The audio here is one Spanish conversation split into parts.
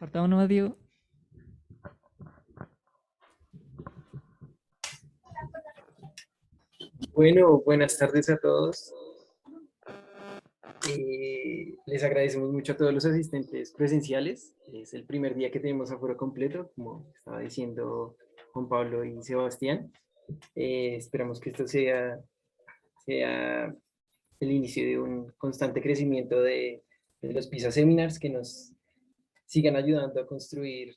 Partamos nomás, Diego. Bueno, buenas tardes a todos. Les agradecemos mucho a todos los asistentes presenciales. Es el primer día que tenemos aforo completo, como estaba diciendo Juan Pablo y Sebastián. Esperamos que esto sea el inicio de un constante crecimiento de los PISA Seminars que nos sigan ayudando a construir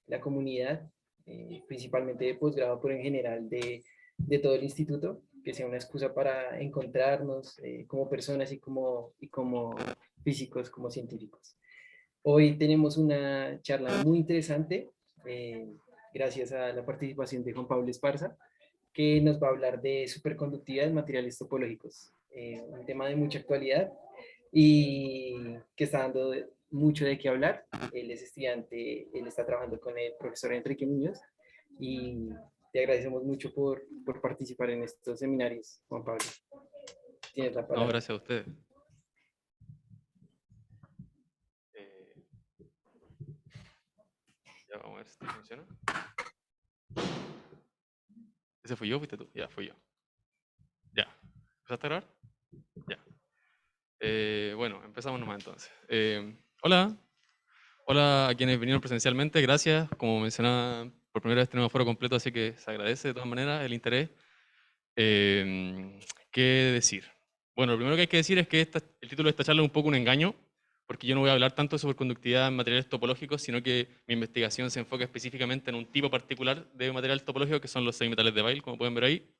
la comunidad, principalmente de posgrado, pero en general de todo el instituto, que sea una excusa para encontrarnos como personas y como físicos, como científicos. Hoy tenemos una charla muy interesante, eh, gracias a la participación de Juan Pablo Esparza, que nos va a hablar de superconductividad en materiales topológicos, un tema de mucha actualidad y que está dando mucho de qué hablar. Él es estudiante, él está trabajando con el profesor Enrique Muñoz y te agradecemos mucho por participar en estos seminarios, Juan Pablo. Tienes la No, palabra. gracias a ustedes. Eh, ya vamos a ver si esto funciona. ¿Ese fui yo o fuiste tú? Ya, fui yo. Ya. ¿Empezaste a grabar? Ya. Bueno, empezamos nomás entonces. Hola. Hola a quienes vinieron presencialmente, gracias. Como mencionaba, por primera vez tenemos foro completo, así que se agradece de todas maneras el interés. ¿Qué decir? Bueno, lo primero que hay que decir es que el título de esta charla es un poco un engaño, porque yo no voy a hablar tanto de superconductividad en materiales topológicos, sino que mi investigación se enfoca específicamente en un tipo particular de material topológico, que son los semimetales de Weil, como pueden ver ahí.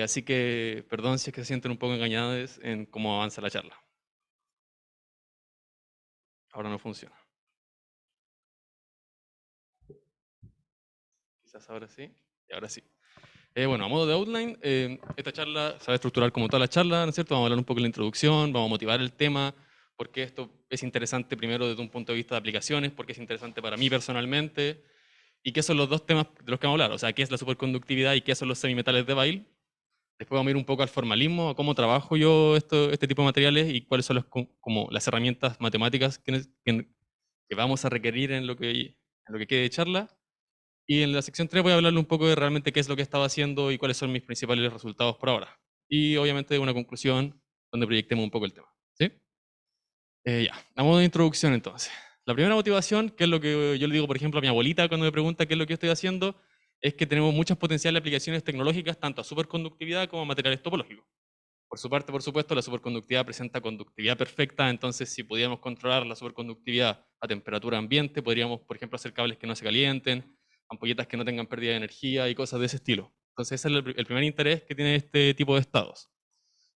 Así que, perdón si es que se sienten un poco engañados en cómo avanza la charla. Ahora no funciona. Quizás ahora sí, y ahora sí. Bueno, a modo de outline, esta charla se va a estructurar como toda la charla, ¿no es cierto? Vamos a hablar un poco de la introducción, vamos a motivar el tema, porque esto es interesante primero desde un punto de vista de aplicaciones, porque es interesante para mí personalmente, y qué son los dos temas de los que vamos a hablar, o sea, qué es la superconductividad y qué son los semimetales de Weil. Después vamos a ir un poco al formalismo, a cómo trabajo yo este tipo de materiales y cuáles son como las herramientas matemáticas que vamos a requerir en lo que quede de charla. Y en la sección 3 voy a hablarle un poco de realmente qué es lo que he estado haciendo y cuáles son mis principales resultados por ahora. Y obviamente una conclusión donde proyectemos un poco el tema. ¿Sí? Ya, a modo de introducción entonces. La primera motivación, que es lo que yo le digo, por ejemplo, a mi abuelita cuando me pregunta qué es lo que estoy haciendo, es que tenemos muchas potenciales aplicaciones tecnológicas, tanto a superconductividad como a materiales topológicos. Por su parte, por supuesto, la superconductividad presenta conductividad perfecta, entonces si pudiéramos controlar la superconductividad a temperatura ambiente, podríamos, por ejemplo, hacer cables que no se calienten, ampolletas que no tengan pérdida de energía y cosas de ese estilo. Entonces ese es el primer interés que tiene este tipo de estados.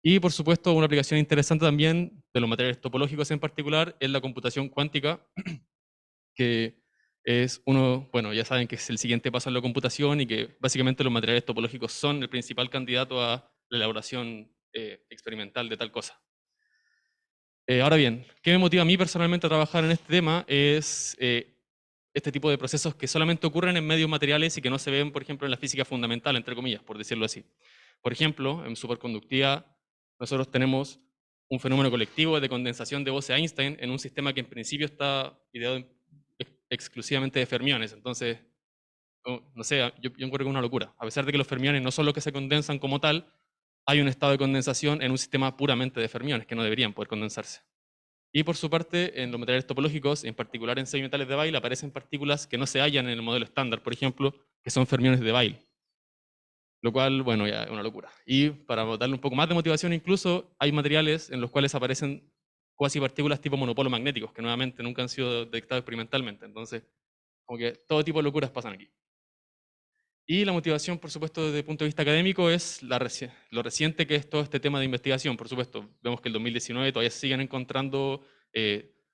Y por supuesto, una aplicación interesante también de los materiales topológicos en particular es la computación cuántica, que es bueno, ya saben que es el siguiente paso en la computación y que básicamente los materiales topológicos son el principal candidato a la elaboración experimental de tal cosa. Ahora bien, ¿qué me motiva a mí personalmente a trabajar en este tema? Es este tipo de procesos que solamente ocurren en medios materiales y que no se ven, por ejemplo, en la física fundamental, entre comillas, por decirlo así. Por ejemplo, en superconductividad, nosotros tenemos un fenómeno colectivo de condensación de Bose-Einstein en un sistema que en principio está ideado exclusivamente de fermiones. Entonces, no sé, yo encuentro que es una locura. A pesar de que los fermiones no son los que se condensan como tal, hay un estado de condensación en un sistema puramente de fermiones que no deberían poder condensarse. Y por su parte, en los materiales topológicos, en particular en semimetales de Weil, aparecen partículas que no se hallan en el modelo estándar, por ejemplo, que son fermiones de Weil. Lo cual, bueno, ya es una locura. Y para darle un poco más de motivación incluso, hay materiales en los cuales aparecen cuasi partículas tipo monopolos magnéticos, que nuevamente nunca han sido detectados experimentalmente. Entonces, como que todo tipo de locuras pasan aquí. Y la motivación, por supuesto, desde el punto de vista académico es lo reciente que es todo este tema de investigación. Por supuesto, vemos que en el 2019 todavía siguen encontrando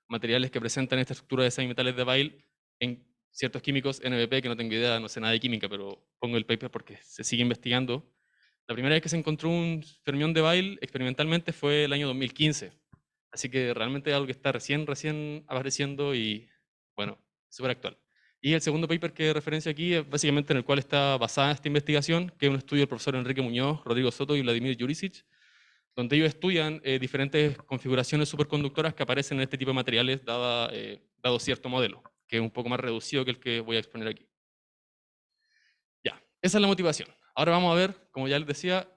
materiales que presentan esta estructura de semimetales de Weil en ciertos químicos NBP, que no tengo idea, no sé nada de química, pero pongo el paper porque se sigue investigando. La primera vez que se encontró un fermión de Weil experimentalmente fue el año 2015. Así que realmente es algo que está recién apareciendo y, bueno, súper actual. Y el segundo paper que referencia aquí es básicamente en el cual está basada esta investigación, que es un estudio del profesor Enrique Muñoz, Rodrigo Soto y Vladimir Jurisic, donde ellos estudian diferentes configuraciones superconductoras que aparecen en este tipo de materiales, dada dado cierto modelo, que es un poco más reducido que el que voy a exponer aquí. Ya, esa es la motivación. Ahora vamos a ver, como ya les decía,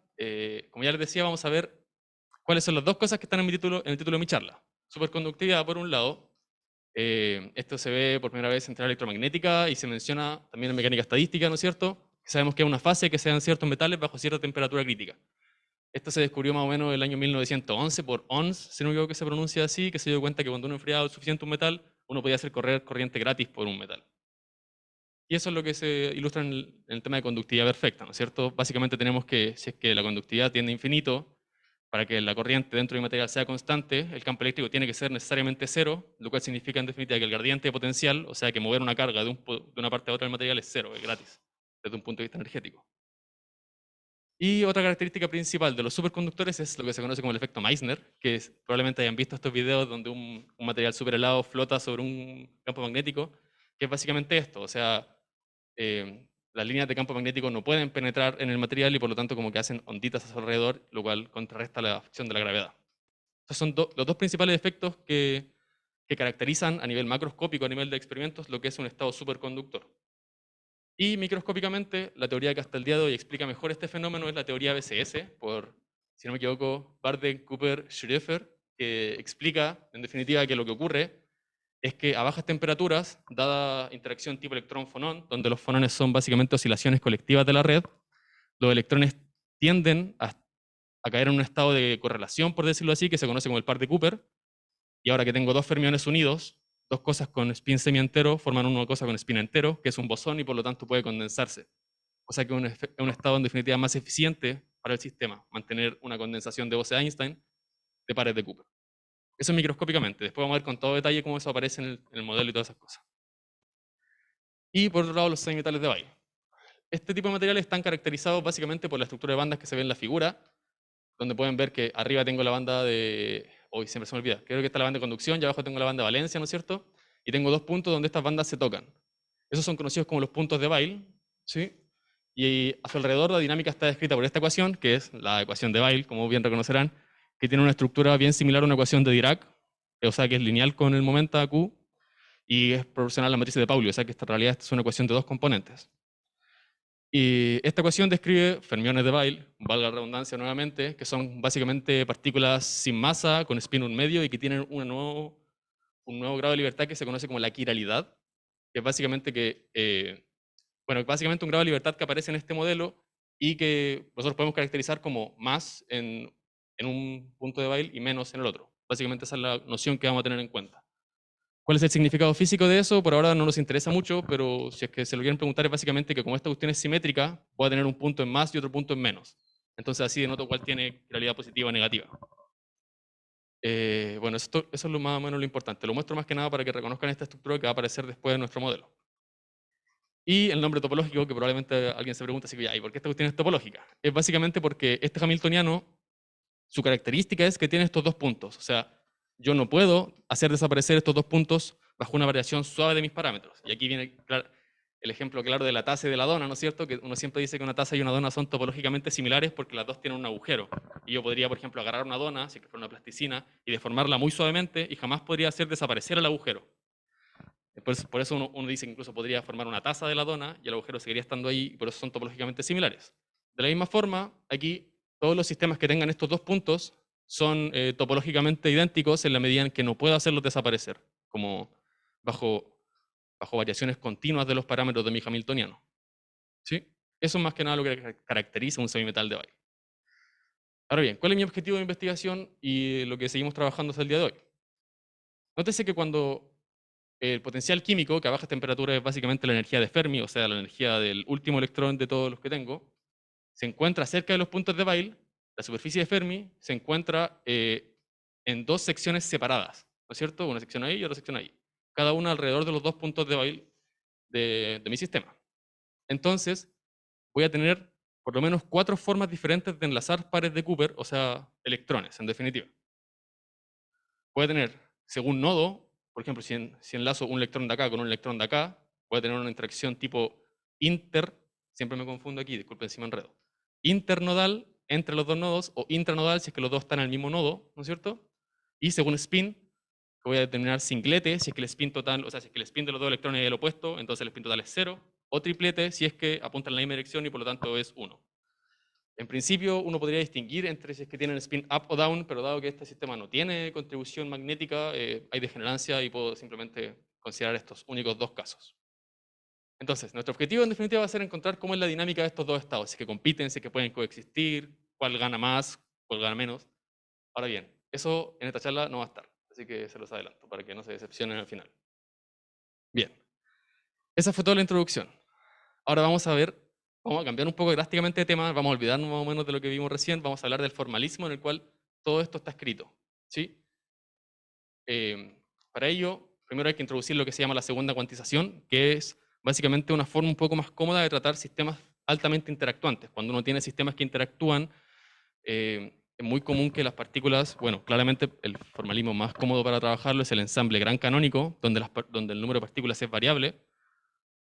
vamos a ver cuáles son las dos cosas que están en el título de mi charla. Superconductividad, por un lado, esto se ve por primera vez en teoría electromagnética y se menciona también en mecánica estadística, ¿no es cierto? Sabemos que es una fase que se dan ciertos metales bajo cierta temperatura crítica. Esto se descubrió más o menos en el año 1911 por Ons, si no me equivoco que se pronuncia así, que se dio cuenta que cuando uno enfriaba lo suficiente un metal, uno podía hacer correr corriente gratis por un metal. Y eso es lo que se ilustra en el tema de conductividad perfecta, ¿no es cierto? Básicamente tenemos que, si es que la conductividad tiende a infinito, para que la corriente dentro del material sea constante, el campo eléctrico tiene que ser necesariamente cero, lo cual significa en definitiva que el gradiente de potencial, o sea que mover una carga de una parte a otra del material es cero, es gratis, desde un punto de vista energético. Y otra característica principal de los superconductores es lo que se conoce como el efecto Meissner, que probablemente hayan visto estos videos donde un material super helado flota sobre un campo magnético, que es básicamente esto, o sea, las líneas de campo magnético no pueden penetrar en el material y por lo tanto como que hacen onditas a su alrededor, lo cual contrarresta la acción de la gravedad. Estos son los dos principales efectos que caracterizan a nivel macroscópico, a nivel de experimentos, lo que es un estado superconductor. Y microscópicamente, la teoría que hasta el día de hoy explica mejor este fenómeno es la teoría BCS, por, si no me equivoco, Barden, Cooper, Schrödinger, que explica, en definitiva, que lo que ocurre es que a bajas temperaturas, dada interacción tipo electrón-fonón, donde los fonones son básicamente oscilaciones colectivas de la red, los electrones tienden a caer en un estado de correlación, por decirlo así, que se conoce como el par de Cooper, y ahora que tengo dos fermiones unidos, dos cosas con spin semientero forman una cosa con spin entero, que es un bosón y por lo tanto puede condensarse. O sea que es un estado en definitiva más eficiente para el sistema, mantener una condensación de Bose-Einstein de pares de Cooper. Eso es microscópicamente. Después vamos a ver con todo detalle cómo eso aparece en el modelo y todas esas cosas. Y por otro lado, los semimetales de Weyl. Este tipo de materiales están caracterizados básicamente por la estructura de bandas que se ve en la figura, donde pueden ver que arriba tengo la banda de... Hoy siempre se me olvida. Creo que está la banda de conducción y abajo tengo la banda de valencia, ¿no es cierto? Y tengo dos puntos donde estas bandas se tocan. Esos son conocidos como los puntos de Weyl, ¿sí? Y a su alrededor la dinámica está descrita por esta ecuación, que es la ecuación de Weyl, como bien reconocerán, que tiene una estructura bien similar a una ecuación de Dirac, o sea que es lineal con el momento a Q, y es proporcional a la matriz de Pauli, o sea que esta en realidad es una ecuación de dos componentes. Y esta ecuación describe fermiones de Weyl, valga la redundancia nuevamente, que son básicamente partículas sin masa, con spin 1 medio y que tienen un nuevo grado de libertad que se conoce como la quiralidad, que es básicamente básicamente un grado de libertad que aparece en este modelo y que nosotros podemos caracterizar como más en un punto de Weyl y menos en el otro. Básicamente esa es la noción que vamos a tener en cuenta. ¿Cuál es el significado físico de eso? Por ahora no nos interesa mucho, pero si es que se lo quieren preguntar es básicamente que como esta cuestión es simétrica, puede tener un punto en más y otro punto en menos. Entonces así denoto cuál tiene realidad positiva o negativa. Bueno, eso es lo más o menos lo importante. Lo muestro más que nada para que reconozcan esta estructura que va a aparecer después de nuestro modelo. Y el nombre topológico, que probablemente alguien se pregunta, así que, ¿y por qué esta cuestión es topológica? Es básicamente porque este hamiltoniano, su característica es que tiene estos dos puntos. O sea, yo no puedo hacer desaparecer estos dos puntos bajo una variación suave de mis parámetros. Y aquí viene el ejemplo claro de la taza y de la dona, ¿no es cierto? Que uno siempre dice que una taza y una dona son topológicamente similares porque las dos tienen un agujero. Y yo podría, por ejemplo, agarrar una dona, si fuera una plasticina, y deformarla muy suavemente y jamás podría hacer desaparecer el agujero. Por eso uno dice que incluso podría formar una taza de la dona y el agujero seguiría estando ahí, y por eso son topológicamente similares. De la misma forma, aquí todos los sistemas que tengan estos dos puntos son topológicamente idénticos en la medida en que no puedo hacerlos desaparecer, como bajo variaciones continuas de los parámetros de mi hamiltoniano. ¿Sí? Eso es más que nada lo que caracteriza un semimetal de Weyl. Ahora bien, ¿cuál es mi objetivo de investigación y lo que seguimos trabajando hasta el día de hoy? Nótese que cuando el potencial químico, que a bajas temperaturas es básicamente la energía de Fermi, o sea, la energía del último electrón de todos los que tengo, se encuentra cerca de los puntos de Weyl, la superficie de Fermi se encuentra en dos secciones separadas, ¿no es cierto? Una sección ahí y otra sección ahí. Cada una alrededor de los dos puntos de Weyl de mi sistema. Entonces, voy a tener por lo menos 4 formas diferentes de enlazar pares de Cooper, o sea, electrones, en definitiva. Voy a tener, según nodo, por ejemplo, si enlazo un electrón de acá con un electrón de acá, voy a tener una interacción tipo siempre me confundo aquí, disculpen si me enredo, internodal entre los dos nodos, o intranodal si es que los dos están en el mismo nodo, ¿no es cierto? Y según spin, que voy a determinar singlete, si es que el spin total, o sea, si es que el spin de los dos electrones es el opuesto, entonces el spin total es 0, o triplete, si es que apuntan en la misma dirección y por lo tanto es 1. En principio, uno podría distinguir entre si es que tienen spin up o down, pero dado que este sistema no tiene contribución magnética, hay degenerancia y puedo simplemente considerar estos únicos dos casos. Entonces, nuestro objetivo en definitiva va a ser encontrar cómo es la dinámica de estos dos estados, si es que compiten, si es que pueden coexistir, cuál gana más, cuál gana menos. Ahora bien, eso en esta charla no va a estar, así que se los adelanto para que no se decepcionen al final. Bien, esa fue toda la introducción. Ahora vamos a cambiar un poco drásticamente de tema, vamos a olvidarnos más o menos de lo que vimos recién, vamos a hablar del formalismo en el cual todo esto está escrito. ¿Sí? Para ello, primero hay que introducir lo que se llama la segunda cuantización, que es básicamente una forma un poco más cómoda de tratar sistemas altamente interactuantes. Cuando uno tiene sistemas que interactúan, es muy común que las partículas, bueno, claramente el formalismo más cómodo para trabajarlo es el ensamble gran canónico, donde el número de partículas es variable.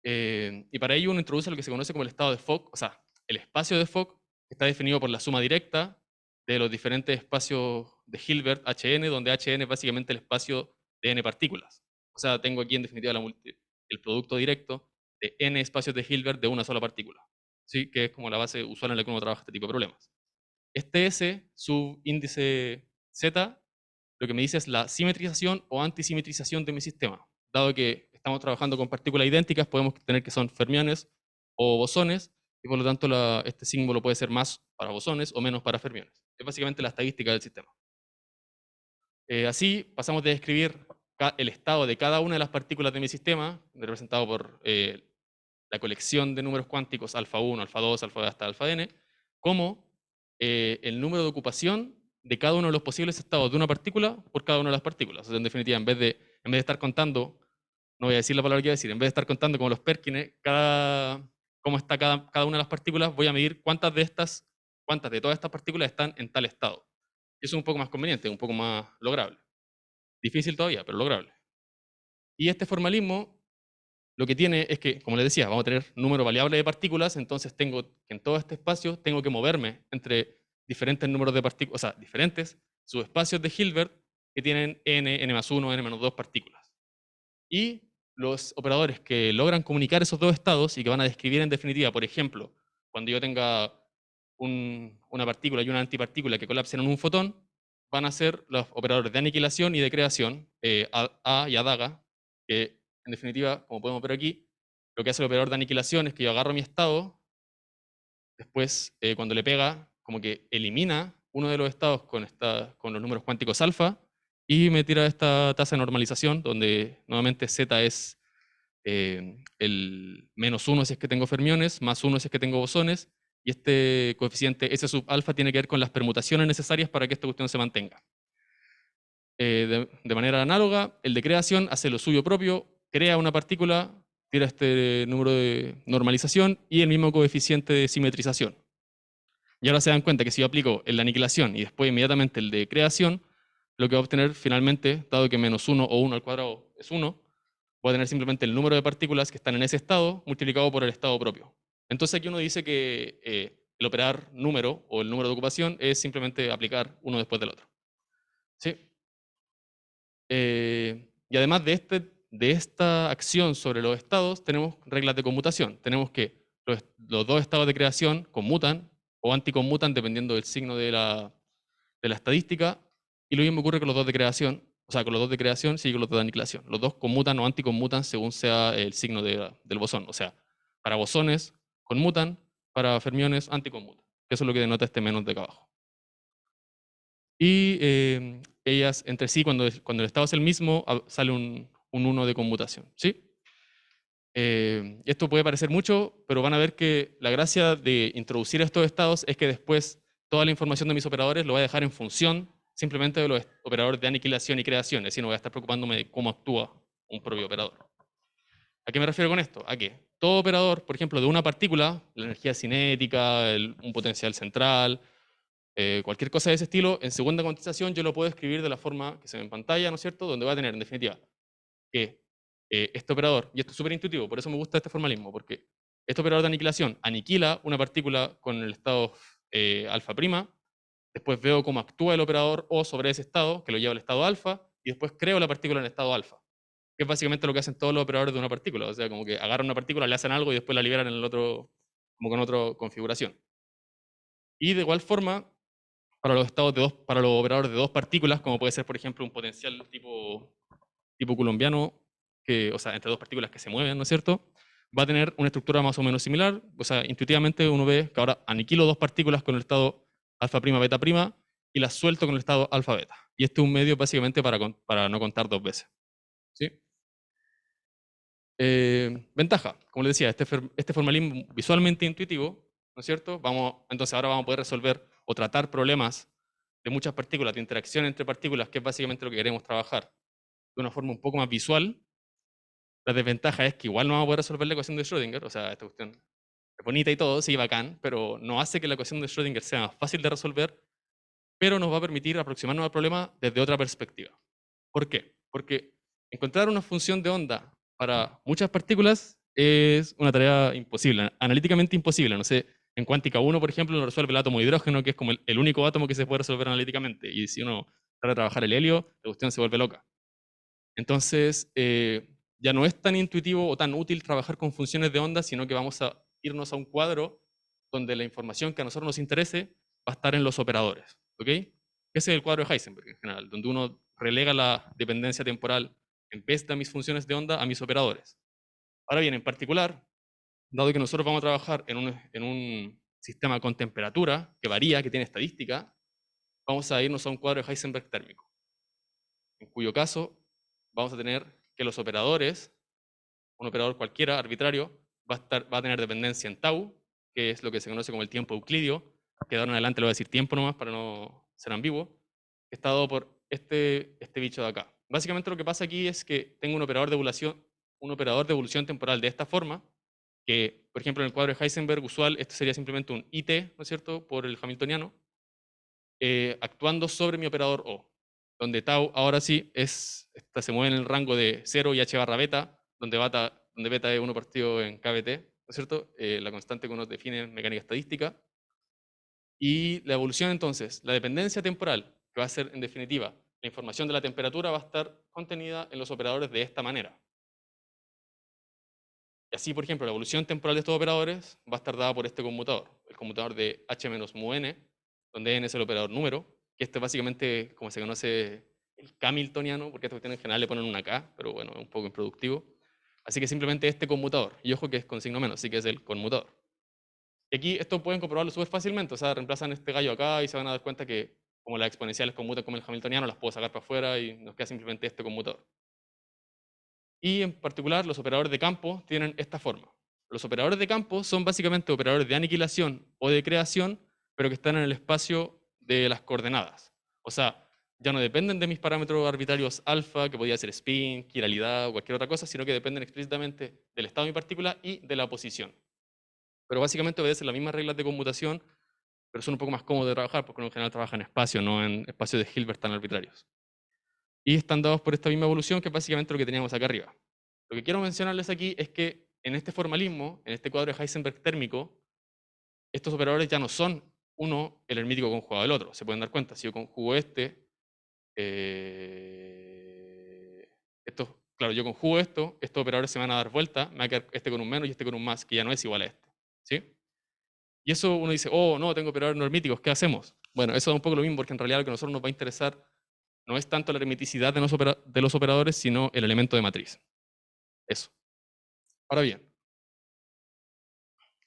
Y para ello uno introduce lo que se conoce como el estado de Fock, o sea, el espacio de Fock, que está definido por la suma directa de los diferentes espacios de Hilbert, Hn, donde Hn es básicamente el espacio de n partículas. O sea, tengo aquí en definitiva el producto directo de n espacios de Hilbert de una sola partícula, ¿sí? Que es como la base usual en la que uno trabaja este tipo de problemas. Este S, subíndice Z, lo que me dice es la simetrización o antisimetrización de mi sistema. Dado que estamos trabajando con partículas idénticas, podemos tener que son fermiones o bosones, y por lo tanto este símbolo puede ser más para bosones o menos para fermiones. Es básicamente la estadística del sistema. Así pasamos de describir el estado de cada una de las partículas de mi sistema, representado por la colección de números cuánticos alfa 1, alfa 2, alfa hasta alfa n, como el número de ocupación de cada uno de los posibles estados de una partícula por cada una de las partículas. O sea, en definitiva, en vez de estar contando, no voy a decir la palabra que voy a decir, en vez de estar contando como los Perkins, cómo está cada una de las partículas, voy a medir cuántas de todas estas partículas están en tal estado. Y eso es un poco más conveniente, un poco más lograble. Difícil todavía, pero lograble. Y este formalismo lo que tiene es que, como les decía, vamos a tener número variable de partículas, entonces tengo que en todo este espacio tengo que moverme entre diferentes números de partículas, o sea, diferentes subespacios de Hilbert que tienen n más 1, n menos 2 partículas. Y los operadores que logran comunicar esos dos estados y que van a describir en definitiva, por ejemplo, cuando yo tenga una partícula y una antipartícula que colapsen en un fotón, van a ser los operadores de aniquilación y de creación, A y Adaga, que en definitiva, como podemos ver aquí, lo que hace el operador de aniquilación es que yo agarro mi estado, después cuando le pega, como que elimina uno de los estados con los números cuánticos alfa y me tira esta tasa de normalización, donde nuevamente Z es el menos 1 si es que tengo fermiones, más 1 si es que tengo bosones, y este coeficiente S sub alfa tiene que ver con las permutaciones necesarias para que esta cuestión se mantenga. De manera análoga, el de creación hace lo suyo propio, crea una partícula, tira este número de normalización y el mismo coeficiente de simetrización. Y ahora se dan cuenta que si yo aplico el de aniquilación y después inmediatamente el de creación, lo que va a obtener finalmente, dado que menos 1 o 1 al cuadrado es 1, voy a tener simplemente el número de partículas que están en ese estado multiplicado por el estado propio. Entonces aquí uno dice que el operar número o el número de ocupación es simplemente aplicar uno después del otro. ¿Sí? Y además de esta acción sobre los estados, tenemos reglas de conmutación. Tenemos que los dos estados de creación conmutan o anticonmutan dependiendo del signo de la estadística, y lo mismo ocurre con los dos de creación, o sea, con los dos de creación sí con los dos de aniquilación. Los dos conmutan o anticonmutan según sea el signo del bosón. O sea, para bosones conmutan, para fermiones anticonmutan. Eso es lo que denota este menos de acá abajo. Y ellas entre sí, cuando el estado es el mismo, sale un 1 de conmutación. ¿Sí? Esto puede parecer mucho, pero van a ver que la gracia de introducir estos estados es que después toda la información de mis operadores lo voy a dejar en función simplemente de los operadores de aniquilación y creación, es decir, no voy a estar preocupándome de cómo actúa un propio operador. ¿A qué me refiero con esto? A que todo operador, por ejemplo, de una partícula, la energía cinética, un potencial central, cualquier cosa de ese estilo, en segunda cuantización yo lo puedo escribir de la forma que se ve en pantalla, ¿no es cierto? Donde va a tener, en definitiva, que este operador, y esto es súper intuitivo, por eso me gusta este formalismo, porque este operador de aniquilación aniquila una partícula con el estado alfa prima, después veo cómo actúa el operador O sobre ese estado, que lo lleva al estado alfa, y después creo la partícula en estado alfa, que es básicamente lo que hacen todos los operadores de una partícula, o sea, como que agarran una partícula, le hacen algo y después la liberan en el otro, como con otra configuración. Y de igual forma, para los estados de para los operadores de dos partículas, como puede ser, por ejemplo, un potencial tipo coulombiano, o sea, entre dos partículas que se mueven, ¿no es cierto? Va a tener una estructura más o menos similar, o sea, intuitivamente uno ve que ahora aniquilo dos partículas con el estado alfa prima, beta prima, y las suelto con el estado alfa beta. Y este es un medio básicamente para no contar dos veces. ¿Sí? Ventaja, como les decía, este formalismo visualmente intuitivo, ¿no es cierto? Entonces ahora vamos a poder resolver o tratar problemas de muchas partículas, de interacción entre partículas, que es básicamente lo que queremos trabajar de una forma un poco más visual. La desventaja es que igual no vamos a poder resolver la ecuación de Schrödinger, o sea, esta cuestión es bonita y todo, sí, bacán, pero no hace que la ecuación de Schrödinger sea más fácil de resolver, pero nos va a permitir aproximarnos al problema desde otra perspectiva. ¿Por qué? Porque encontrar una función de onda para muchas partículas es una tarea imposible, analíticamente imposible. No sé, en cuántica 1, por ejemplo, lo resuelve el átomo de hidrógeno, que es como el único átomo que se puede resolver analíticamente. Y si uno trata de trabajar el helio, la cuestión se vuelve loca. Entonces, ya no es tan intuitivo o tan útil trabajar con funciones de onda, sino que vamos a irnos a un cuadro donde la información que a nosotros nos interese va a estar en los operadores. ¿Ok? Ese es el cuadro de Heisenberg en general, donde uno relega la dependencia temporal en vez de mis funciones de onda a mis operadores. Ahora bien, en particular, dado que nosotros vamos a trabajar en un sistema con temperatura que varía, que tiene estadística, vamos a irnos a un cuadro de Heisenberg térmico, en cuyo caso vamos a tener que los operadores, un operador cualquiera, arbitrario, va a tener dependencia en tau, que es lo que se conoce como el tiempo euclidio, que de ahora en adelante le voy a decir tiempo nomás para no ser ambiguo, que está dado por este bicho de acá. Básicamente lo que pasa aquí es que tengo un operador de evolución temporal de esta forma, que, por ejemplo, en el cuadro de Heisenberg usual, esto sería simplemente un IT, ¿no es cierto?, por el hamiltoniano, actuando sobre mi operador O, donde tau ahora sí se mueve en el rango de 0 y h barra beta, donde beta es 1 partido en kBt, ¿no es cierto?, la constante que uno define en mecánica estadística. Y la evolución entonces, la dependencia temporal, que va a ser en definitiva, la información de la temperatura va a estar contenida en los operadores de esta manera. Y así, por ejemplo, la evolución temporal de estos operadores va a estar dada por este conmutador, el conmutador de h menos mu n, donde n es el operador número, que este básicamente, como se conoce, el hamiltoniano, porque a esta cuestión en general le ponen una k, pero bueno, es un poco improductivo. Así que simplemente este conmutador, y ojo que es con signo menos, así que es el conmutador. Y aquí esto pueden comprobarlo súper fácilmente, o sea, reemplazan este gallo acá y se van a dar cuenta que como las exponenciales conmutan como el hamiltoniano, las puedo sacar para afuera y nos queda simplemente este conmutador. Y en particular, los operadores de campo tienen esta forma. Los operadores de campo son básicamente operadores de aniquilación o de creación, pero que están en el espacio de las coordenadas. O sea, ya no dependen de mis parámetros arbitrarios alfa, que podía ser spin, quiralidad o cualquier otra cosa, sino que dependen explícitamente del estado de mi partícula y de la posición. Pero básicamente obedecen las mismas reglas de conmutación, pero son un poco más cómodos de trabajar porque uno en general trabaja en espacio, no en espacios de Hilbert tan arbitrarios. Y están dados por esta misma evolución, que es básicamente lo que teníamos acá arriba. Lo que quiero mencionarles aquí es que en este formalismo, en este cuadro de Heisenberg térmico, estos operadores ya no son uno el hermítico conjugado del otro. Se pueden dar cuenta, si yo conjugo claro, yo conjugo estos operadores se van a dar vuelta, me va a quedar este con un menos y este con un más, que ya no es igual a este. ¿Sí? Y eso uno dice, oh, no, tengo operadores no hermíticos, ¿qué hacemos? Bueno, eso es un poco lo mismo, porque en realidad lo que a nosotros nos va a interesar no es tanto la hermiticidad de los operadores, sino el elemento de matriz. Eso. Ahora bien,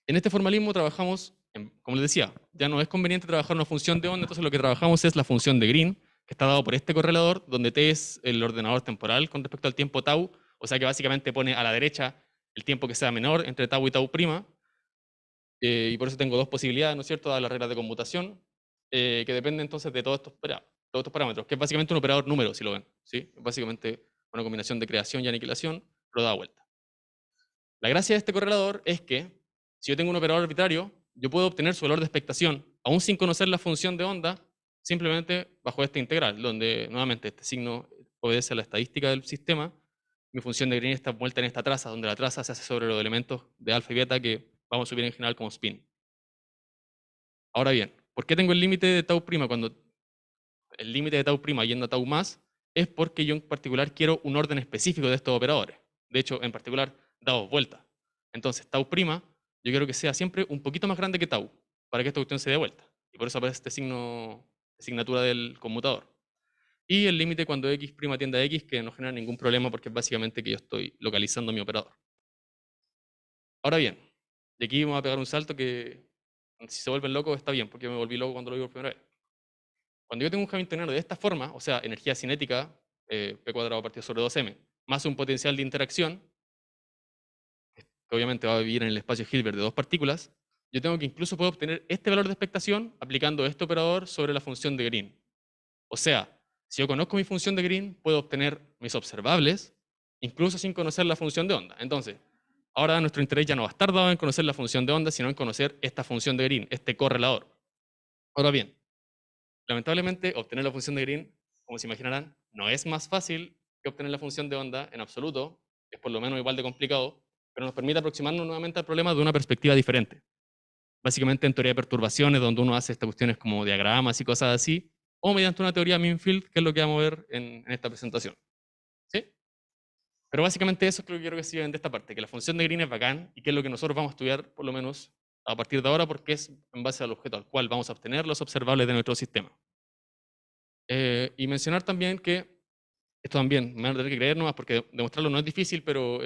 en este formalismo trabajamos, como les decía, ya no es conveniente trabajar una función de onda, entonces lo que trabajamos es la función de Green, que está dado por este correlador, donde t es el ordenador temporal con respecto al tiempo tau, o sea que básicamente pone a la derecha el tiempo que sea menor entre tau y tau prima, y por eso tengo dos posibilidades, ¿no es cierto?, dadas las reglas de conmutación, que dependen entonces de todos estos parámetros, que es básicamente un operador número, si lo ven, ¿sí? Es básicamente una combinación de creación y aniquilación, pero da vuelta. La gracia de este correlador es que, si yo tengo un operador arbitrario, yo puedo obtener su valor de expectación, aún sin conocer la función de onda, simplemente bajo esta integral, donde nuevamente este signo obedece a la estadística del sistema. Mi función de Green está envuelta en esta traza, donde la traza se hace sobre los elementos de alfa y beta que vamos a subir en general como spin. Ahora bien, ¿por qué tengo el límite de tau prima? Cuando el límite de tau prima yendo a tau más es porque yo en particular quiero un orden específico de estos operadores. De hecho, en particular, dados vuelta. Entonces, tau prima, yo quiero que sea siempre un poquito más grande que tau, para que esta cuestión se dé vuelta. Y por eso aparece este signo de asignatura del conmutador. Y el límite cuando x' tiende a x, que no genera ningún problema porque es básicamente que yo estoy localizando mi operador. Ahora bien, y aquí vamos a pegar un salto que, si se vuelven locos, está bien, porque me volví loco cuando lo vi por primera vez. Cuando yo tengo un Hamiltoniano de esta forma, o sea, energía cinética, p cuadrado partido sobre 2m, más un potencial de interacción, que obviamente va a vivir en el espacio Hilbert de dos partículas, yo tengo que incluso puedo obtener este valor de expectación aplicando este operador sobre la función de Green. O sea, si yo conozco mi función de Green, puedo obtener mis observables, incluso sin conocer la función de onda. Entonces, ahora nuestro interés ya no va a estar dado en conocer la función de onda, sino en conocer esta función de Green, este correlador. Ahora bien, lamentablemente, obtener la función de Green, como se imaginarán, no es más fácil que obtener la función de onda en absoluto, es por lo menos igual de complicado, pero nos permite aproximarnos nuevamente al problema de una perspectiva diferente. Básicamente en teoría de perturbaciones, donde uno hace estas cuestiones como diagramas y cosas así, o mediante una teoría Minfield, que es lo que vamos a ver en esta presentación. ¿Sí? Pero básicamente eso es lo que quiero que se lleven de esta parte, que la función de Green es bacán y que es lo que nosotros vamos a estudiar, por lo menos a partir de ahora, porque es en base al objeto al cual vamos a obtener los observables de nuestro sistema. Y mencionar también que, esto también me van a tener que creer nomás, porque demostrarlo no es difícil, pero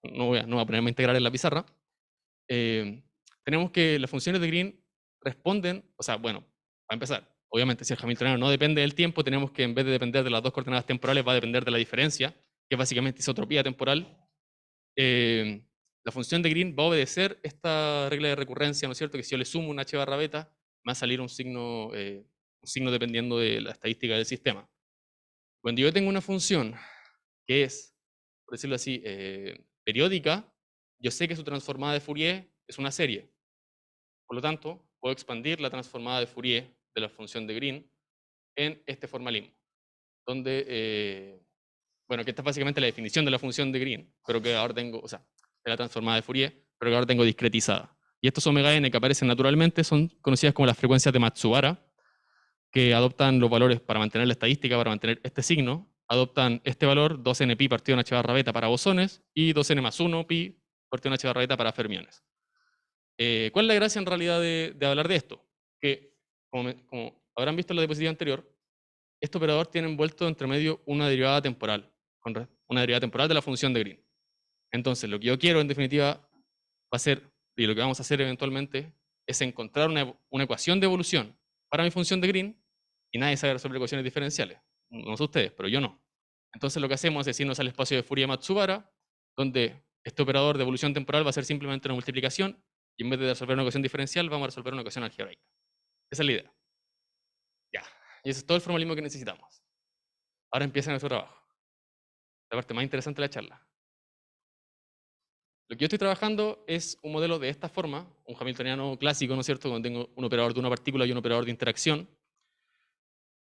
no voy a ponerme a integrar en la pizarra. Tenemos que las funciones de Green responden, o sea, bueno, para empezar, obviamente si el Hamiltoniano no depende del tiempo, tenemos que en vez de depender de las dos coordenadas temporales, va a depender de la diferencia, que es básicamente isotropía temporal. La función de Green va a obedecer esta regla de recurrencia, ¿no es cierto? Que si yo le sumo un h barra beta, va a salir un signo dependiendo de la estadística del sistema. Cuando yo tengo una función que es, por decirlo así, periódica, yo sé que su transformada de Fourier es una serie. Por lo tanto, puedo expandir la transformada de Fourier de la función de Green en este formalismo, donde, bueno, que esta es básicamente la definición de la función de Green, pero que ahora tengo, o sea, de la transformada de Fourier, pero que ahora tengo discretizada. Y estos omega n que aparecen naturalmente son conocidas como las frecuencias de Matsubara, que adoptan los valores para mantener la estadística, para mantener este signo, adoptan este valor, 2n pi partido en h barra beta para bosones y 2n más 1 pi partido en h barra beta para fermiones. ¿Cuál es la gracia en realidad de hablar de esto? Que, como habrán visto en la diapositiva anterior, este operador tiene envuelto entre medio una derivada temporal, una derivada temporal de la función de Green. Entonces, lo que yo quiero, en definitiva, va a ser, y lo que vamos a hacer eventualmente, es encontrar una ecuación de evolución para mi función de Green, y nadie sabe resolver ecuaciones diferenciales. No sé ustedes, pero yo no. Entonces, lo que hacemos es irnos al espacio de Fourier-Matsubara, donde este operador de evolución temporal va a ser simplemente una multiplicación, y en vez de resolver una ecuación diferencial, vamos a resolver una ecuación algebraica. Esa es la idea. Ya. Y ese es todo el formalismo que necesitamos. Ahora empieza nuestro trabajo. La parte más interesante de la charla. Lo que yo estoy trabajando es un modelo de esta forma, un hamiltoniano clásico, ¿no es cierto?, donde tengo un operador de una partícula y un operador de interacción,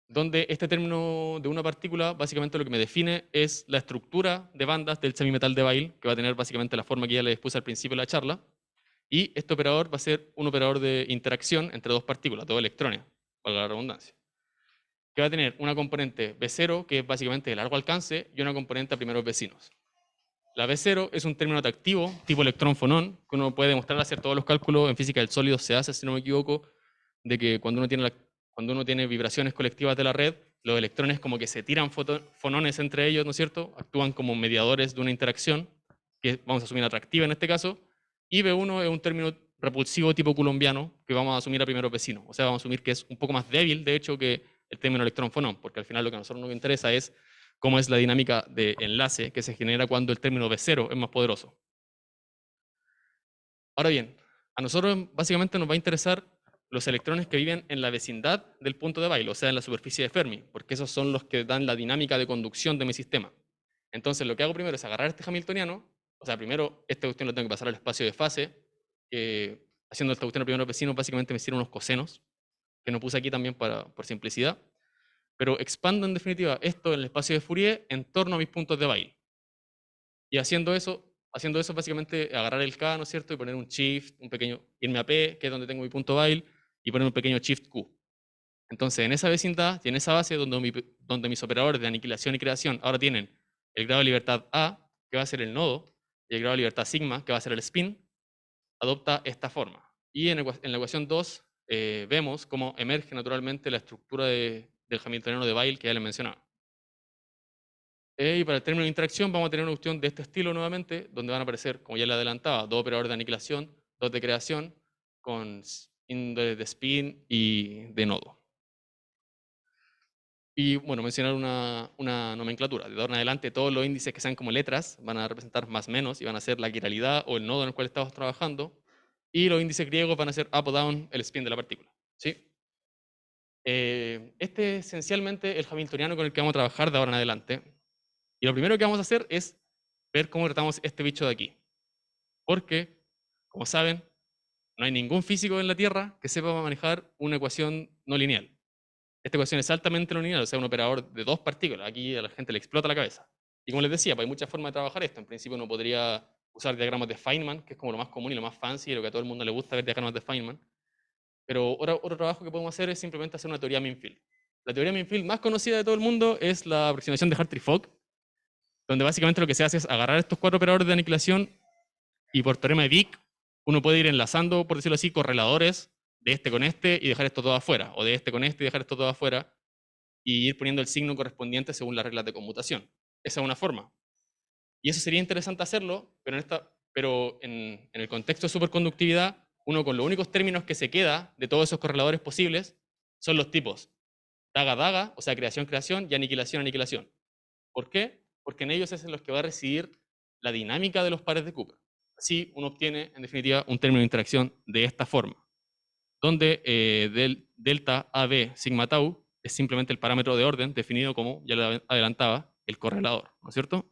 donde este término de una partícula básicamente lo que me define es la estructura de bandas del semimetal de Weyl, que va a tener básicamente la forma que ya les expuse al principio de la charla, y este operador va a ser un operador de interacción entre dos partículas, dos electrones, valga la redundancia, que va a tener una componente B0, que es básicamente de largo alcance, y una componente a primeros vecinos. La B0 es un término atractivo, tipo electrón-fonón, que uno puede demostrar hacer todos los cálculos en física del sólido, se hace, si no me equivoco, de que cuando uno tiene vibraciones colectivas de la red, los electrones como que se tiran fonones entre ellos, ¿no es cierto? Actúan como mediadores de una interacción, que vamos a asumir atractiva en este caso, y B1 es un término repulsivo tipo coulombiano, que vamos a asumir a primeros vecinos. O sea, vamos a asumir que es un poco más débil, de hecho, que el término electrón-fonón, porque al final lo que a nosotros nos interesa es cómo es la dinámica de enlace que se genera cuando el término B0 es más poderoso. Ahora bien, a nosotros básicamente nos va a interesar los electrones que viven en la vecindad del punto de Weyl, o sea, en la superficie de Fermi, porque esos son los que dan la dinámica de conducción de mi sistema. Entonces, lo que hago primero es agarrar este hamiltoniano, o sea, primero esta cuestión lo tengo que pasar al espacio de fase, haciendo esta cuestión a primeros vecinos, básicamente me sirven unos cosenos, que no puse aquí también por simplicidad, pero expando en definitiva esto en el espacio de Fourier en torno a mis puntos de Weyl. Y haciendo eso básicamente agarrar el K, ¿no es cierto? Y poner un shift, un pequeño, irme a P, que es donde tengo mi punto Weyl, y poner un pequeño shift Q. Entonces, en esa vecindad y en esa base donde mis operadores de aniquilación y creación ahora tienen el grado de libertad A, que va a ser el nodo, y el grado de libertad sigma, que va a ser el spin, adopta esta forma. Y en la ecuación 2 vemos cómo emerge naturalmente la estructura del hamiltoniano de Weyl que ya les mencionaba. Y para el término de interacción vamos a tener una cuestión de este estilo nuevamente, donde van a aparecer, como ya le adelantaba, dos operadores de aniquilación, dos de creación, con índices de spin y de nodo. Y bueno, mencionar una nomenclatura. De ahora en adelante todos los índices que sean como letras van a representar más menos y van a ser la quiralidad o el nodo en el cual estamos trabajando. Y los índices griegos van a ser up o down, el spin de la partícula. ¿Sí? Este es esencialmente el hamiltoniano con el que vamos a trabajar de ahora en adelante. Y lo primero que vamos a hacer es ver cómo tratamos este bicho de aquí. Porque, como saben, no hay ningún físico en la Tierra que sepa manejar una ecuación no lineal. Esta ecuación es altamente no lineal, o sea, un operador de dos partículas. Aquí a la gente le explota la cabeza. Y como les decía, pues hay muchas formas de trabajar esto. En principio uno podría usar diagramas de Feynman, que es como lo más común y lo más fancy, y lo que a todo el mundo le gusta ver diagramas de Feynman. Pero otro trabajo que podemos hacer es simplemente hacer una teoría mean-field. La teoría mean-field más conocida de todo el mundo es la aproximación de Hartree-Fock, donde básicamente lo que se hace es agarrar estos cuatro operadores de aniquilación y por teorema de Wick uno puede ir enlazando, por decirlo así, correladores de este con este y dejar esto todo afuera, o de este con este y dejar esto todo afuera, y ir poniendo el signo correspondiente según las reglas de conmutación. Esa es una forma. Y eso sería interesante hacerlo, pero en el contexto de superconductividad, uno con los únicos términos que se queda de todos esos correladores posibles son los tipos daga-daga, o sea, creación-creación, y aniquilación-aniquilación. ¿Por qué? Porque en ellos es en los que va a residir la dinámica de los pares de Cooper. Así uno obtiene, en definitiva, un término de interacción de esta forma, donde del delta AB sigma tau es simplemente el parámetro de orden definido como, ya le adelantaba, el correlador, ¿no es cierto?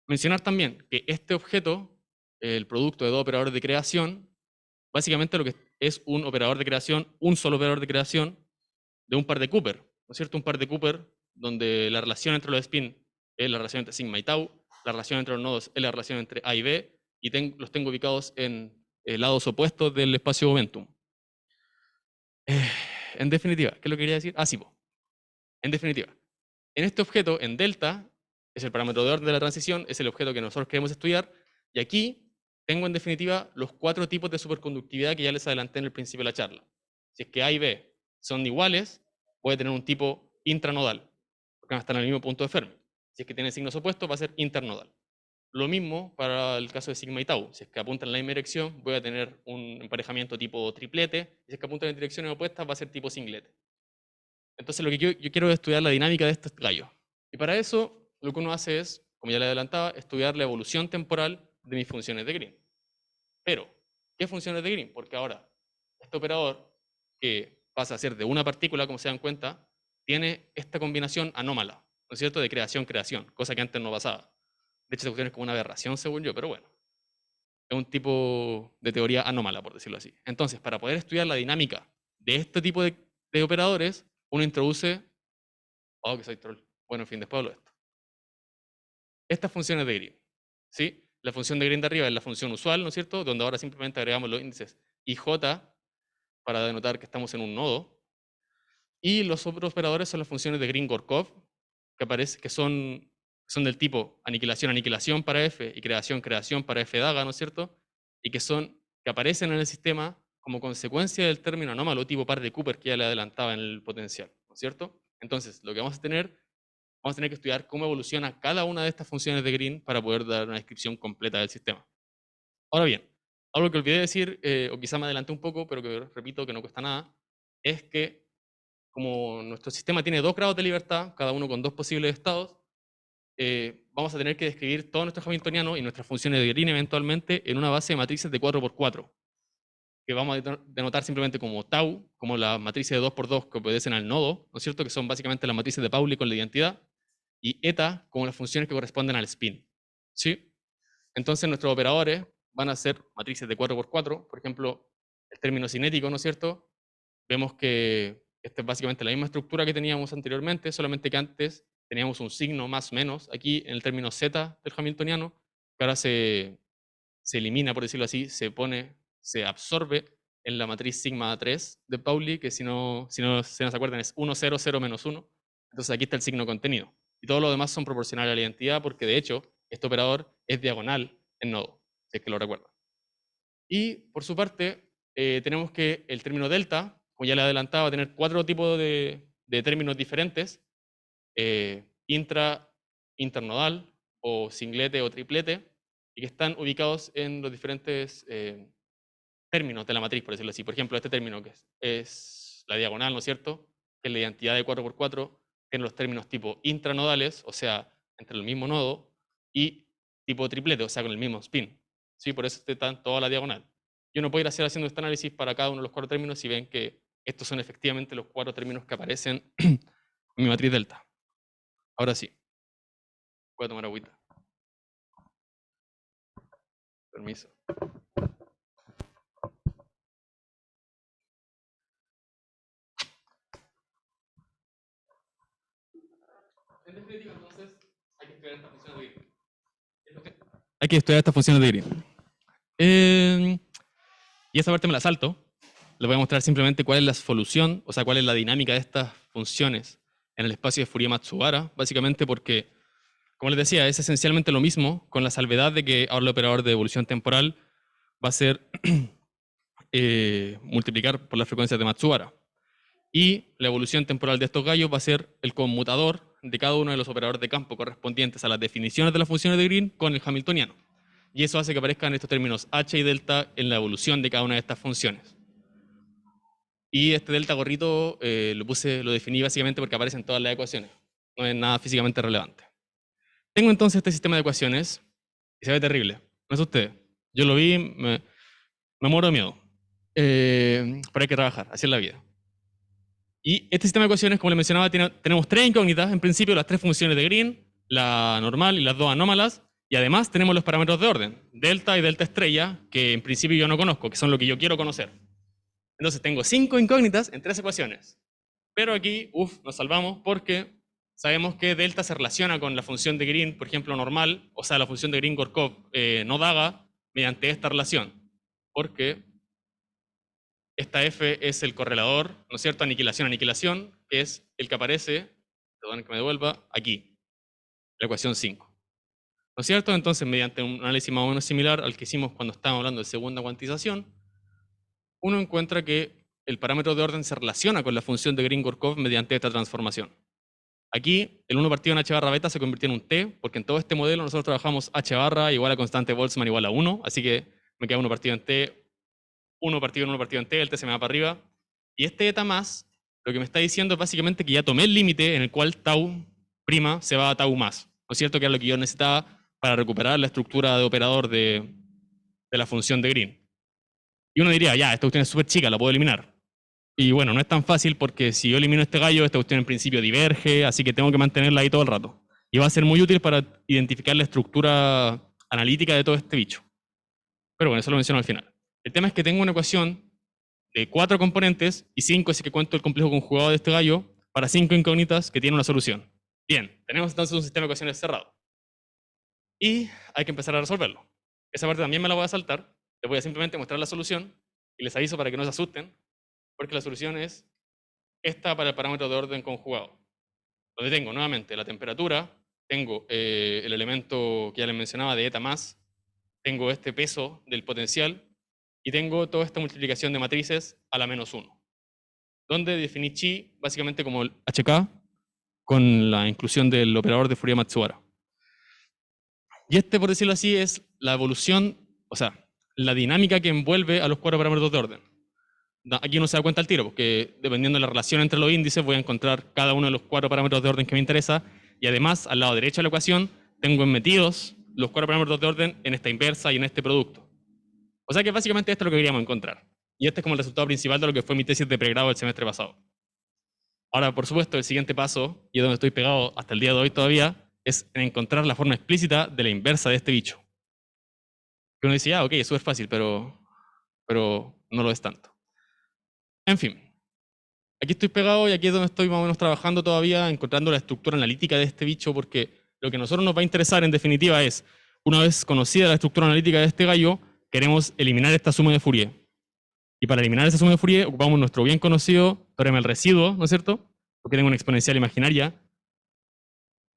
Mencionar también que este objeto, el producto de dos operadores de creación, básicamente lo que es un operador de creación, un solo operador de creación de un par de Cooper, ¿no es cierto? Un par de Cooper donde la relación entre los spin es la relación entre sigma y tau, la relación entre los nodos es la relación entre A y B, y los tengo ubicados en lados opuestos del espacio momentum. En definitiva, ¿qué es lo que quería decir? Sí, en definitiva, en este objeto, en delta, es el parámetro de orden de la transición, es el objeto que nosotros queremos estudiar, y aquí tengo en definitiva los cuatro tipos de superconductividad que ya les adelanté en el principio de la charla. Si es que A y B son iguales, puede tener un tipo intranodal, porque van a estar en el mismo punto de Fermi. Si es que tienen signos opuestos, va a ser internodal. Lo mismo para el caso de sigma y tau. Si es que apuntan en la misma dirección, voy a tener un emparejamiento tipo triplete, y si es que apuntan en direcciones opuestas, va a ser tipo singlete. Entonces lo que yo quiero es estudiar la dinámica de estos gallos. Y para eso, lo que uno hace es, como ya le adelantaba, estudiar la evolución temporal de mis funciones de Green. Pero, ¿qué funciones de Green? Porque ahora, este operador, que pasa a ser de una partícula, como se dan cuenta, tiene esta combinación anómala, ¿no es cierto?, de creación-creación, cosa que antes no pasaba. De hecho, esa cuestión es como una aberración, según yo, pero bueno. Es un tipo de teoría anómala, por decirlo así. Entonces, para poder estudiar la dinámica de este tipo de operadores, uno introduce... Oh, que soy troll. Bueno, en fin, después hablo de esto. Estas funciones de Green, ¿sí? La función de Green de arriba es la función usual, ¿no es cierto?, donde ahora simplemente agregamos los índices IJ para denotar que estamos en un nodo. Y los otros operadores son las funciones de Green-Gorkov, que son del tipo aniquilación-aniquilación para F y creación-creación para F daga, ¿no es cierto? Y que aparecen en el sistema como consecuencia del término anómalo tipo par de Cooper que ya le adelantaba en el potencial, ¿no es cierto? Entonces, lo que vamos a tener que estudiar cómo evoluciona cada una de estas funciones de Green para poder dar una descripción completa del sistema. Ahora bien, algo que olvidé decir, o quizá me adelanté un poco, pero que repito que no cuesta nada, es que como nuestro sistema tiene dos grados de libertad, cada uno con dos posibles estados, vamos a tener que describir todo nuestro hamiltoniano y nuestras funciones de Green eventualmente en una base de matrices de 4x4, que vamos a denotar simplemente como tau, como las matrices de 2x2 que obedecen al nodo, ¿no es cierto?, que son básicamente las matrices de Pauli con la identidad, y eta como las funciones que corresponden al spin. ¿Sí? Entonces nuestros operadores van a ser matrices de 4x4, por ejemplo, el término cinético, ¿no es cierto? Vemos que esta es básicamente la misma estructura que teníamos anteriormente, solamente que antes teníamos un signo más menos aquí en el término z del hamiltoniano, que ahora se elimina, por decirlo así, se absorbe en la matriz sigma 3 de Pauli, que si no se acuerdan es 1, 0, 0, menos 1. Entonces aquí está el signo contenido. Y todos los demás son proporcionales a la identidad porque de hecho este operador es diagonal en nodo, si es que lo recuerdan. Y por su parte tenemos que el término delta, como ya le adelantaba, va a tener 4 tipos de términos diferentes. Internodal o singlete o triplete, y que están ubicados en los diferentes términos de la matriz, por decirlo así. Por ejemplo, este término que es la diagonal, ¿no es cierto? Que es la identidad de 4×4, tiene los términos tipo intranodales, o sea, entre el mismo nodo, y tipo triplete, o sea, con el mismo spin. ¿Sí? Por eso están toda la diagonal. Y uno puede ir haciendo este análisis para cada uno de los 4 términos y ven que estos son efectivamente los 4 términos que aparecen en mi matriz delta. Ahora sí. Voy a tomar agüita. Permiso. En definitiva, entonces, hay que estudiar estas funciones de Green. Hay que estudiar estas funciones de Green. Y esa parte me la salto. Les voy a mostrar simplemente cuál es la solución, o sea, cuál es la dinámica de estas funciones en el espacio de Fourier-Matsubara, básicamente porque, como les decía, es esencialmente lo mismo, con la salvedad de que ahora el operador de evolución temporal va a ser multiplicar por las frecuencias de Matsubara. Y la evolución temporal de estos gallos va a ser el conmutador de cada uno de los operadores de campo correspondientes a las definiciones de las funciones de Green con el hamiltoniano. Y eso hace que aparezcan estos términos h y delta en la evolución de cada una de estas funciones. Y este delta gorrito lo definí básicamente porque aparece en todas las ecuaciones. No es nada físicamente relevante. Tengo entonces este sistema de ecuaciones y se ve terrible. No sé ustedes. Yo lo vi, me muero de miedo. Pero hay que trabajar, así es la vida. Y este sistema de ecuaciones, como les mencionaba, tenemos 3 incógnitas, en principio las 3 funciones de Green, la normal y las 2 anómalas, y además tenemos los parámetros de orden, delta y delta estrella, que en principio yo no conozco, que son lo que yo quiero conocer. Entonces tengo 5 incógnitas en 3 ecuaciones. Pero aquí, nos salvamos porque sabemos que delta se relaciona con la función de Green, por ejemplo, normal, o sea, la función de Green-Gorkov no daga mediante esta relación, porque esta F es el correlador, ¿no es cierto? Aniquilación, que es el que aparece, perdón que me devuelva, aquí, la ecuación 5. ¿No es cierto? Entonces, mediante un análisis más o menos similar al que hicimos cuando estábamos hablando de segunda cuantización, uno encuentra que el parámetro de orden se relaciona con la función de Green-Gorkov mediante esta transformación. Aquí, el 1 partido en h barra beta se convirtió en un t, porque en todo este modelo nosotros trabajamos h barra igual a constante Boltzmann igual a 1, así que me queda 1 partido en t, 1 partido en 1 partido en t, el t se me va para arriba. Y este eta más, lo que me está diciendo es básicamente que ya tomé el límite en el cual tau prima se va a tau más. ¿No es cierto? Que era lo que yo necesitaba para recuperar la estructura de operador de la función de Green. Y uno diría, ya, esta cuestión es súper chica, la puedo eliminar. Y bueno, no es tan fácil porque si yo elimino este gallo, esta cuestión en principio diverge, así que tengo que mantenerla ahí todo el rato. Y va a ser muy útil para identificar la estructura analítica de todo este bicho. Pero bueno, eso lo menciono al final. El tema es que tengo una ecuación de 4 componentes y 5 si que cuento el complejo conjugado de este gallo para 5 incógnitas que tienen una solución. Bien, tenemos entonces un sistema de ecuaciones cerrado. Y hay que empezar a resolverlo. Esa parte también me la voy a saltar. Les voy a simplemente mostrar la solución y les aviso para que no se asusten, porque la solución es esta para el parámetro de orden conjugado. Donde tengo nuevamente la temperatura, tengo el elemento que ya les mencionaba de eta más, tengo este peso del potencial y tengo toda esta multiplicación de matrices a la menos 1. Donde definí chi básicamente como el HK con la inclusión del operador de Fourier-Matsubara. Y este, por decirlo así, es la evolución, o sea, la dinámica que envuelve a los 4 parámetros de orden. Aquí uno se da cuenta al tiro, porque dependiendo de la relación entre los índices voy a encontrar cada uno de los 4 parámetros de orden que me interesa, y además al lado derecho de la ecuación tengo metidos los 4 parámetros de orden en esta inversa y en este producto. O sea que básicamente esto es lo que queríamos encontrar. Y este es como el resultado principal de lo que fue mi tesis de pregrado el semestre pasado. Ahora, por supuesto, el siguiente paso, y es donde estoy pegado hasta el día de hoy todavía, es en encontrar la forma explícita de la inversa de este bicho. Que uno dice, ok, es súper fácil, pero no lo es tanto. En fin, aquí estoy pegado y aquí es donde estoy más o menos trabajando todavía, encontrando la estructura analítica de este bicho, porque lo que a nosotros nos va a interesar en definitiva es, una vez conocida la estructura analítica de este gallo, queremos eliminar esta suma de Fourier. Y para eliminar esa suma de Fourier ocupamos nuestro bien conocido teorema del residuo, ¿no es cierto? Porque tengo una exponencial imaginaria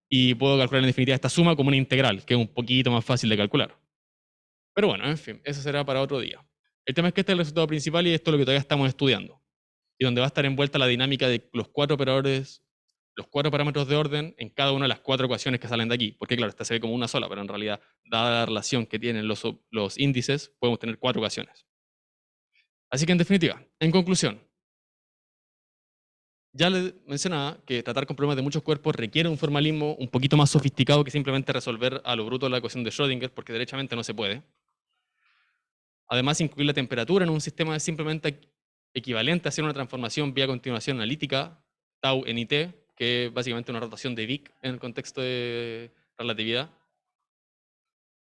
y puedo calcular en definitiva esta suma como una integral, que es un poquito más fácil de calcular. Pero bueno, en fin, eso será para otro día. El tema es que este es el resultado principal y esto es lo que todavía estamos estudiando. Y donde va a estar envuelta la dinámica de los 4 operadores, los 4 parámetros de orden en cada una de las 4 ecuaciones que salen de aquí. Porque claro, esta se ve como una sola, pero en realidad, dada la relación que tienen los índices, podemos tener 4 ecuaciones. Así que en definitiva, en conclusión, ya les mencionaba que tratar con problemas de muchos cuerpos requiere un formalismo un poquito más sofisticado que simplemente resolver a lo bruto la ecuación de Schrödinger, porque derechamente no se puede. Además, incluir la temperatura en un sistema es simplemente equivalente a hacer una transformación vía continuación analítica, tau en IT, que es básicamente una rotación de Wick en el contexto de relatividad.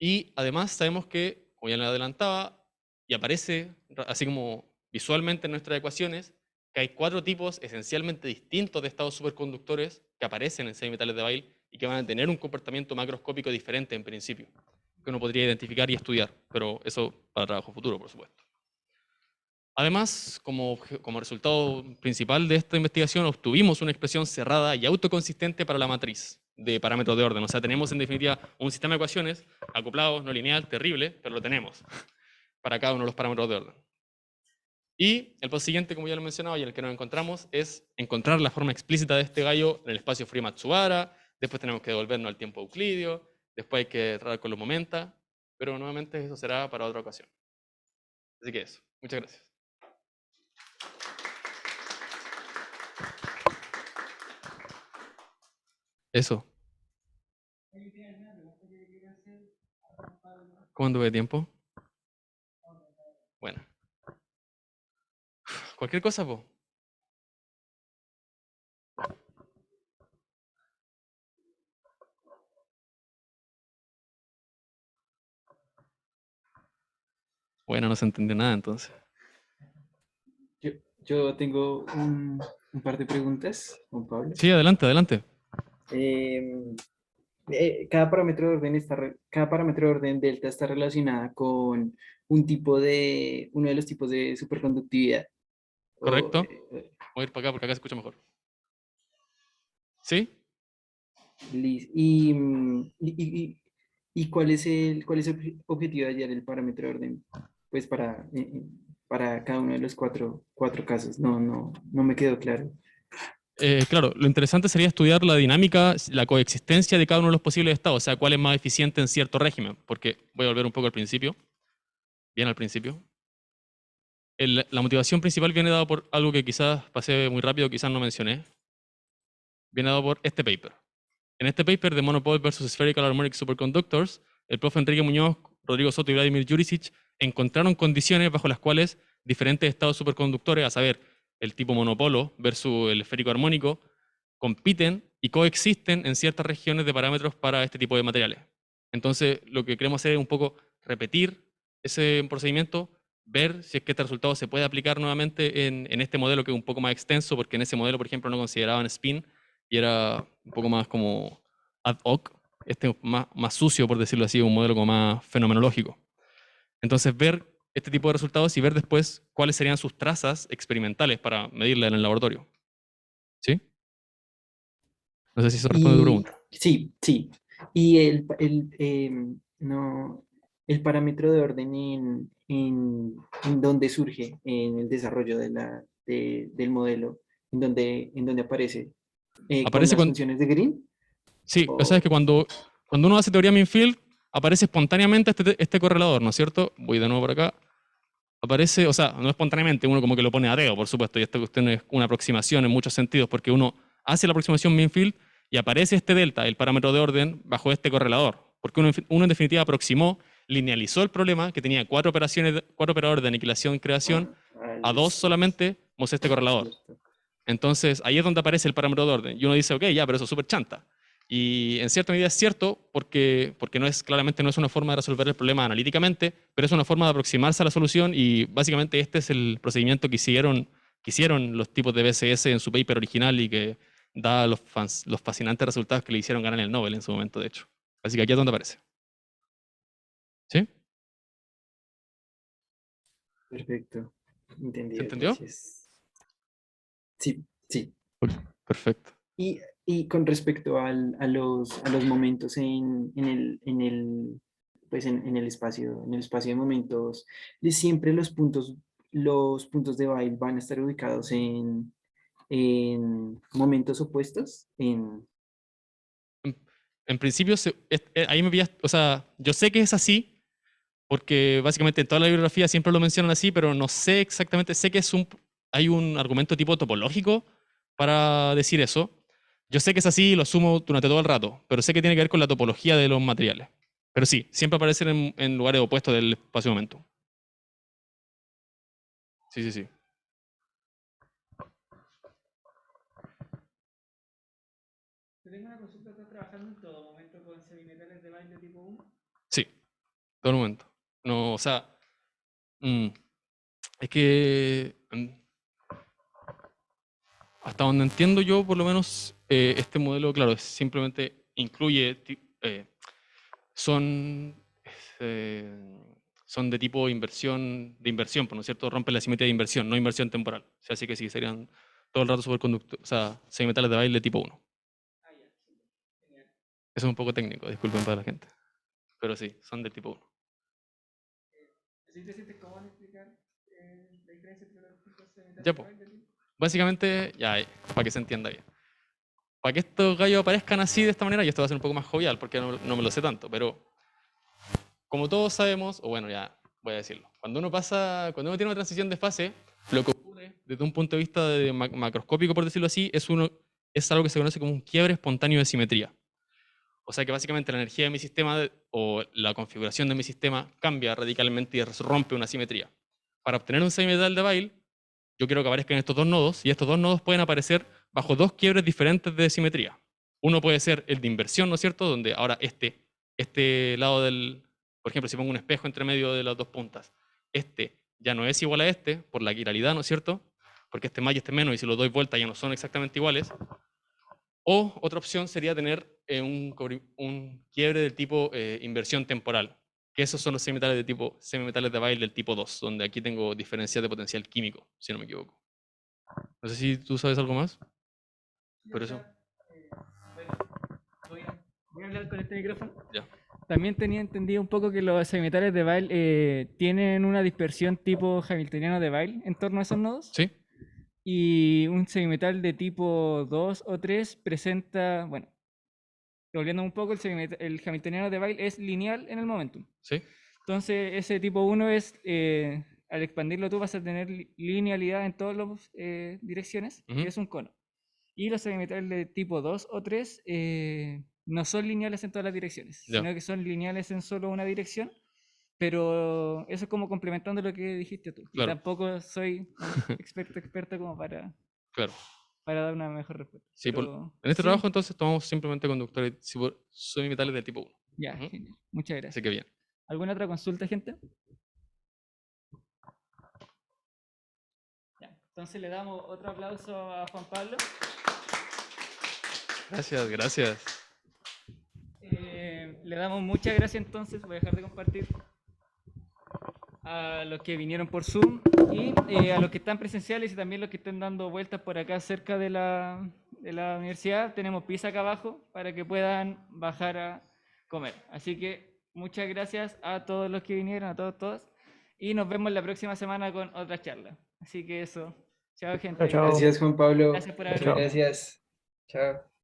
Y además sabemos que, como ya les adelantaba, y aparece así como visualmente en nuestras ecuaciones, que hay 4 tipos esencialmente distintos de estados superconductores que aparecen en semimetales de Weil y que van a tener un comportamiento macroscópico diferente en principio, que uno podría identificar y estudiar, pero eso para trabajo futuro, por supuesto. Además, como resultado principal de esta investigación, obtuvimos una expresión cerrada y autoconsistente para la matriz de parámetros de orden. O sea, tenemos en definitiva un sistema de ecuaciones acoplados, no lineal, terrible, pero lo tenemos para cada uno de los parámetros de orden. Y el paso siguiente, como ya lo mencionaba, y en el que nos encontramos, es encontrar la forma explícita de este gallo en el espacio Fourier-Matsubara. Después tenemos que devolvernos al tiempo euclidio. Después hay que tratar con los momenta. Pero nuevamente eso será para otra ocasión. Así que eso. Muchas gracias. Eso. ¿Cómo anduve de tiempo? Bueno. Cualquier cosa, po. Bueno, no se entendió nada entonces. Yo tengo un par de preguntas, Juan Pablo. Sí, adelante, adelante. Em, cada parámetro de orden cada parámetro de orden delta está relacionada con uno de los tipos de superconductividad. O, ¿Correcto? Voy a ir para acá porque acá se escucha mejor. ¿Sí? ¿Y cuál es el objetivo de hallar el parámetro de orden? Pues para cada uno de los cuatro casos. No me quedó claro. Claro, lo interesante sería estudiar la dinámica, la coexistencia de cada uno de los posibles estados, o sea, cuál es más eficiente en cierto régimen, porque voy a volver un poco al principio, bien al principio. La motivación principal viene dada por algo que quizás pasé muy rápido, quizás no mencioné. Viene dado por este paper. En este paper de Monopole versus Spherical Harmonic Superconductors, el profe Enrique Muñoz, Rodrigo Soto y Vladimir Jurisic encontraron condiciones bajo las cuales diferentes estados superconductores, a saber, el tipo monopolo versus el esférico armónico, compiten y coexisten en ciertas regiones de parámetros para este tipo de materiales. Entonces, lo que queremos hacer es un poco repetir ese procedimiento, ver si es que este resultado se puede aplicar nuevamente en este modelo que es un poco más extenso, porque en ese modelo, por ejemplo, no consideraban spin y era un poco más como ad hoc, este es más sucio, por decirlo así, un modelo como más fenomenológico. Entonces, ver este tipo de resultados y ver después cuáles serían sus trazas experimentales para medirla en el laboratorio. ¿Sí? No sé si eso responde a tu Y pregunta. sí, sí. Y no, el parámetro de orden en dónde surge en el desarrollo del modelo, en donde aparece con Aparece las cuando, funciones de Green. sí, o sea, es O, que cuando uno hace teoría Minfield, aparece espontáneamente este correlador, ¿no es cierto? Voy de nuevo por acá. Aparece, o sea, no espontáneamente, uno como que lo pone a dedo, por supuesto, y esta cuestión es una aproximación en muchos sentidos, porque uno hace la aproximación Minfield y aparece este delta, el parámetro de orden, bajo este correlador. Porque uno en definitiva aproximó, linealizó el problema, que tenía 4 operaciones, 4 operadores de aniquilación y creación, a 2 listo, solamente, este correlador. cierto. Entonces, ahí es donde aparece el parámetro de orden. Y uno dice, ok, ya, pero eso es súper chanta. Y en cierta medida es cierto, porque no es, claramente no es una forma de resolver el problema analíticamente, pero es una forma de aproximarse a la solución y básicamente este es el procedimiento que hicieron los tipos de BCS en su paper original y que da los fascinantes resultados que le hicieron ganar el Nobel en su momento, de hecho. Así que aquí es donde aparece. ¿Sí? Perfecto. entendido, ¿Se entendió? gracias. Sí, sí. Ok, perfecto. Y con respecto a los momentos pues en en el espacio de momentos, de siempre los puntos de Weyl van a estar ubicados en momentos opuestos, En principio, ahí me pillas, o sea, yo sé que es así, porque básicamente en toda la bibliografía siempre lo mencionan así, pero no sé exactamente, sé que hay un argumento tipo topológico para decir eso. Yo sé que es así y lo asumo durante todo el rato, pero sé que tiene que ver con la topología de los materiales. Pero sí, siempre aparecen en lugares opuestos del espacio-momento. Sí, sí, sí. Te tengo una consulta, ¿estás trabajando en todo momento con semimetales de Weyl de tipo 1? Sí, todo el momento. No, o sea, mm, es que hasta donde entiendo yo, por lo menos, este modelo, claro, simplemente incluye, son, eh, son de tipo de inversión, ¿no es cierto? Rompen la simetría de inversión, no inversión temporal. O sea, así que sí, serían todo el rato superconductores, o sea, semimetales de Weyl de tipo 1. Ah, ya, súper. Genial. Eso es un poco técnico, disculpen para la gente. Pero sí, son de tipo 1. ¿Así te sientes cómodo en explicar la diferencia entre los distintos Ya, semimetales de pues. Weyl de tipo? Básicamente, ya, para que se entienda bien. Para que estos gallos aparezcan así de esta manera, y esto va a ser un poco más jovial porque no me lo sé tanto, pero como todos sabemos, o bueno, ya voy a decirlo, cuando uno tiene una transición de fase, lo que ocurre desde un punto de vista macroscópico, por decirlo así, es algo que se conoce como un quiebre espontáneo de simetría. O sea que básicamente la energía de mi sistema o la configuración de mi sistema cambia radicalmente y rompe una simetría. Para obtener un semimetal de Weyl, yo quiero que aparezcan estos dos nodos, y estos dos nodos pueden aparecer bajo dos quiebres diferentes de simetría. Uno puede ser el de inversión, ¿no es cierto? Donde ahora este lado por ejemplo, si pongo un espejo entre medio de las dos puntas, este ya no es igual a este, por la quiralidad, ¿no es cierto? Porque este más y este menos, y si los doy vuelta ya no son exactamente iguales. O otra opción sería tener un quiebre del tipo inversión temporal, que esos son los semimetales de Weyl del tipo 2, donde aquí tengo diferencias de potencial químico, si no me equivoco. No sé si tú sabes algo más. Sí, Por o eso, sea, bueno, voy a hablar con este micrófono. ya. También tenía entendido un poco que los semimetales de Weyl tienen una dispersión tipo hamiltoniano de Weyl en torno a esos nodos. ¿Sí? Y un semimetal de tipo 2 o 3 presenta, bueno, volviendo un poco, el hamiltoniano de Weyl es lineal en el momentum. ¿Sí? Entonces, ese tipo 1 es, al expandirlo tú vas a tener linealidad en todas las direcciones, Ujú. que es un cono. Y los semimetales de tipo 2 o 3 no son lineales en todas las direcciones, Ya. sino que son lineales en solo una dirección. Pero eso es como complementando lo que dijiste tú. Y Claro. tampoco soy experto como Claro. para dar una mejor respuesta. Sí, Pero en este sí, trabajo entonces tomamos simplemente conductores semimetales del tipo 1. ya, Ujú. genial. Muchas Así gracias. que bien. ¿Alguna otra consulta, gente? Ya, entonces le damos otro aplauso a Juan Pablo. Gracias, gracias. Le damos muchas gracias entonces, voy a dejar de compartir a los que vinieron por Zoom y a los que están presenciales y también los que estén dando vueltas por acá cerca de la universidad. Tenemos pizza acá abajo para que puedan bajar a comer. Así que muchas gracias a todos los que vinieron, a todos, y nos vemos la próxima semana con otra charla. Así que eso. Chao, gente. Gracias, Juan Pablo. Gracias por Muchas haber venido. gracias. Chao.